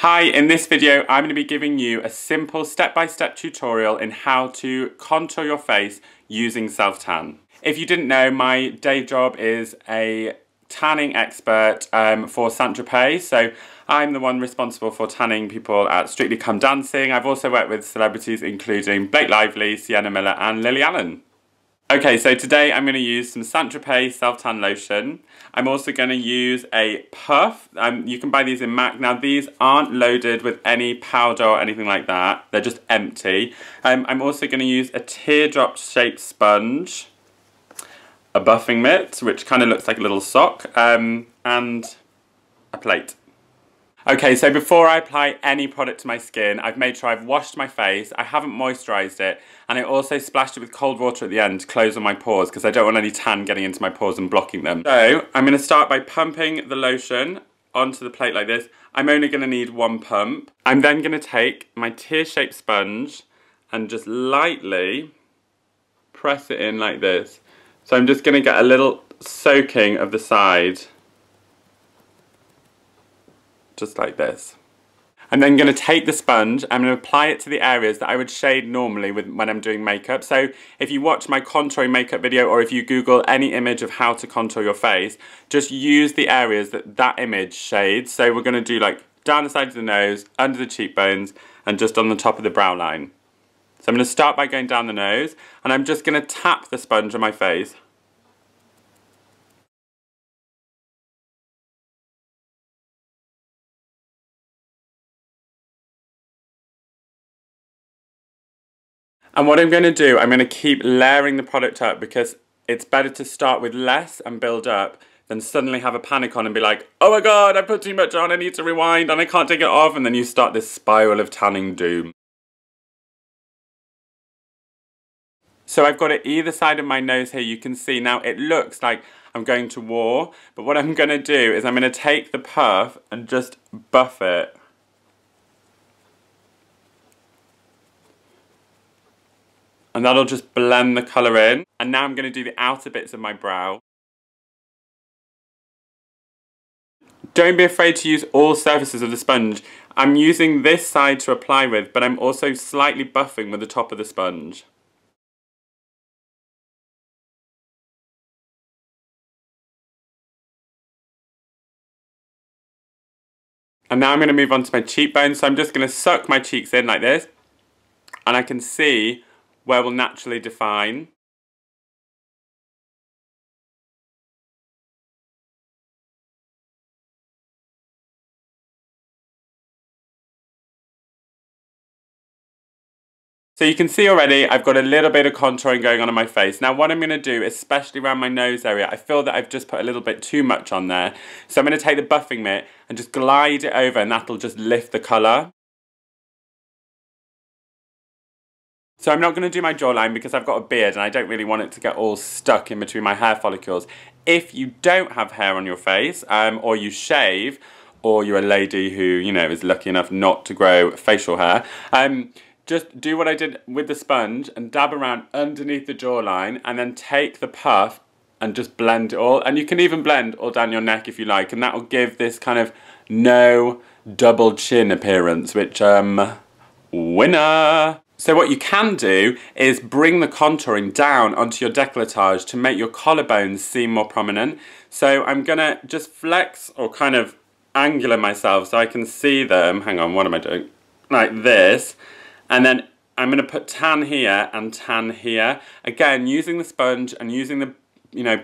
Hi, in this video I'm going to be giving you a simple step-by-step tutorial in how to contour your face using self-tan. If you didn't know, my day job is a tanning expert for Saint-Tropez, so I'm the one responsible for tanning people at Strictly Come Dancing. I've also worked with celebrities including Blake Lively, Sienna Miller and Lily Allen. Okay, so today I'm going to use some Saint-Tropez self-tan lotion. I'm also going to use a puff. You can buy these in MAC. Now these aren't loaded with any powder or anything like that. They're just empty. I'm also going to use a teardrop shaped sponge, a buffing mitt, which kind of looks like a little sock, and a plate. Okay, so before I apply any product to my skin, I've made sure I've washed my face, I haven't moisturised it, and I also splashed it with cold water at the end to close all my pores because I don't want any tan getting into my pores and blocking them. So, I'm going to start by pumping the lotion onto the plate like this. I'm only going to need one pump. I'm then going to take my tear-shaped sponge and just lightly press it in like this. So I'm just going to get a little soaking of the side. Just like this. I'm then going to take the sponge, I'm going to apply it to the areas that I would shade normally when I'm doing makeup. So if you watch my contouring makeup video or if you Google any image of how to contour your face, just use the areas that image shades. So we're going to do like down the side of the nose, under the cheekbones and just on the top of the brow line. So I'm going to start by going down the nose and I'm just going to tap the sponge on my face. And what I'm going to do, I'm going to keep layering the product up because it's better to start with less and build up than suddenly have a panic on and be like, oh my god, I put too much on, I need to rewind and I can't take it off, and then you start this spiral of tanning doom. So I've got it either side of my nose here, you can see now it looks like I'm going to war, but what I'm going to do is I'm going to take the puff and just buff it. And that'll just blend the colour in. And now I'm going to do the outer bits of my brow. Don't be afraid to use all surfaces of the sponge. I'm using this side to apply with, but I'm also slightly buffing with the top of the sponge. And now I'm going to move on to my cheekbones. So I'm just going to suck my cheeks in like this. And I can see where we'll naturally define. So you can see already I've got a little bit of contouring going on my face. Now what I'm going to do, especially around my nose area, I feel that I've just put a little bit too much on there. So I'm going to take the buffing mitt and just glide it over and that'll just lift the colour. So I'm not going to do my jawline because I've got a beard and I don't really want it to get all stuck in between my hair follicles. If you don't have hair on your face, or you shave, or you're a lady who, you know, is lucky enough not to grow facial hair, just do what I did with the sponge and dab around underneath the jawline and then take the puff and just blend it all. And you can even blend all down your neck if you like, and that will give this kind of no double chin appearance, which, winner! So what you can do is bring the contouring down onto your décolletage to make your collarbones seem more prominent. So I'm gonna just flex or kind of angular myself so I can see them. Hang on, what am I doing? Like this. And then I'm going to put tan here and tan here. Again, using the sponge and using the,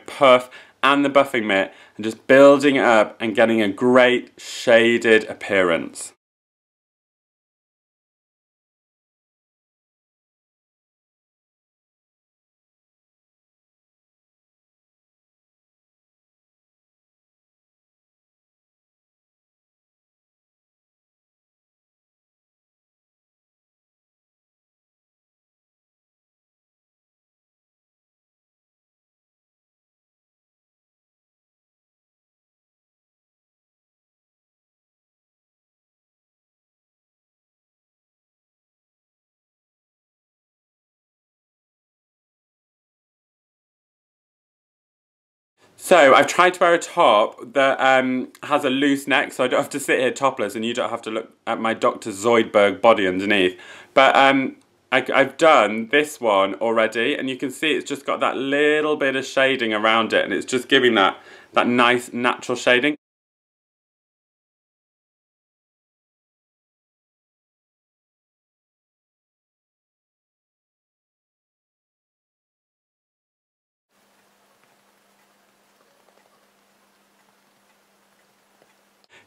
puff and the buffing mitt and just building it up and getting a great shaded appearance. So I've tried to wear a top that has a loose neck, so I don't have to sit here topless and you don't have to look at my Dr. Zoidberg body underneath. But I've done this one already, and you can see it's just got that little bit of shading around it, and it's just giving that nice natural shading.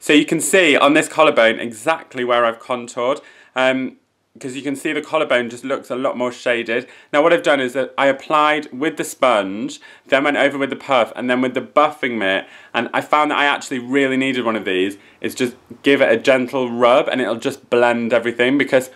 So you can see on this collarbone exactly where I've contoured, because you can see the collarbone just looks a lot more shaded. Now what I've done is that I applied with the sponge, then went over with the puff, and then with the buffing mitt, and I found that I actually really needed one of these, is just give it a gentle rub and it'll just blend everything, because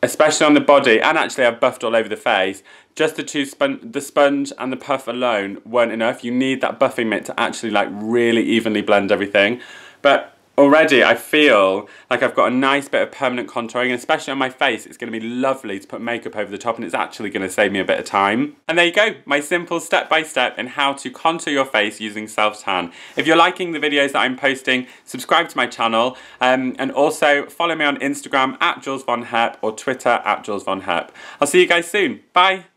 especially on the body, and actually I've buffed all over the face, just the sponge and the puff alone weren't enough. You need that buffing mitt to actually like really evenly blend everything. But already I feel like I've got a nice bit of permanent contouring, and especially on my face it's going to be lovely to put makeup over the top, and it's actually going to save me a bit of time. And there you go, my simple step-by-step in how to contour your face using self-tan. If you're liking the videos that I'm posting, subscribe to my channel, and also follow me on Instagram @JulesVonHep or Twitter @JulesVonHep. I'll see you guys soon. Bye!